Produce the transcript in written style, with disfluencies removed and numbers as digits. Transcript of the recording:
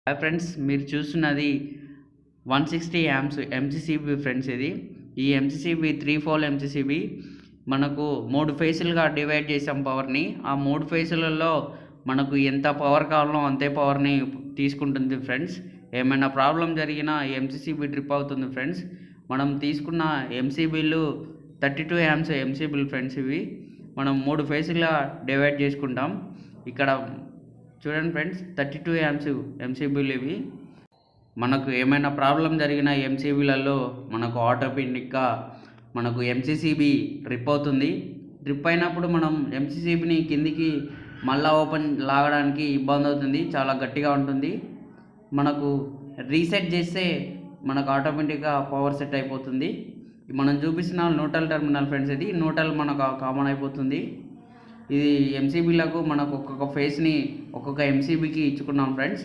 Hi friends, మీరు చూస్తున్నది 160 amps MCCB friends. ఈ ఎంసీసీబీ 3 పోల్ ఎంసీసీబీ మనకు 3 ఫేసులుగా డివైడ్ చేసాం పవర్ని. ఆ 3 ఫేసులలో మనకు ఎంత పవర్ కావాలో అంతే పవర్ని తీసుకుంటుంది ఫ్రెండ్స్. ఏమైనా ప్రాబ్లం జరిగినా ఎంసీసీబీ ట్రిప్ అవుతుంది ఫ్రెండ్స్. మనం తీసుకున్న ఎంసీబీలు 32 యాంప్స్ ఎంసీబీలు ఫ్రెండ్స్. ఇవి మనం 3 ఫేసులుగా డివైడ్ చేసుకుంటాం. ఇక్కడ చూడండి ఫ్రెండ్స్, 32 యాంప్స్ ఎంసీబీలు ఇవి. మనకు ఏమైనా ప్రాబ్లం జరిగిన ఎంసీబీలలో మనకు ఆటోమేటిక్గా మనకు ఎంసీసీబీ ట్రిప్ అవుతుంది. ట్రిప్ అయినప్పుడు మనం ఎంసీసీబీని కిందికి మళ్ళీ ఓపెన్ లాగడానికి ఇబ్బంది అవుతుంది, చాలా గట్టిగా ఉంటుంది. మనకు రీసెట్ చేస్తే మనకు ఆటోమేటిక్గా పవర్ సెట్ అయిపోతుంది. మనం చూపిస్తున్న న్యూట్రల్ టెర్మినల్ ఫ్రెండ్స్. ఇది న్యూట్రల్ మనకు కామన్ అయిపోతుంది. ఇది ఎంసీబీలకు మనకు ఒక్కొక్క ఫేస్ని ఒక్కొక్క ఎంసీబీకి ఇచ్చుకున్నాం ఫ్రెండ్స్.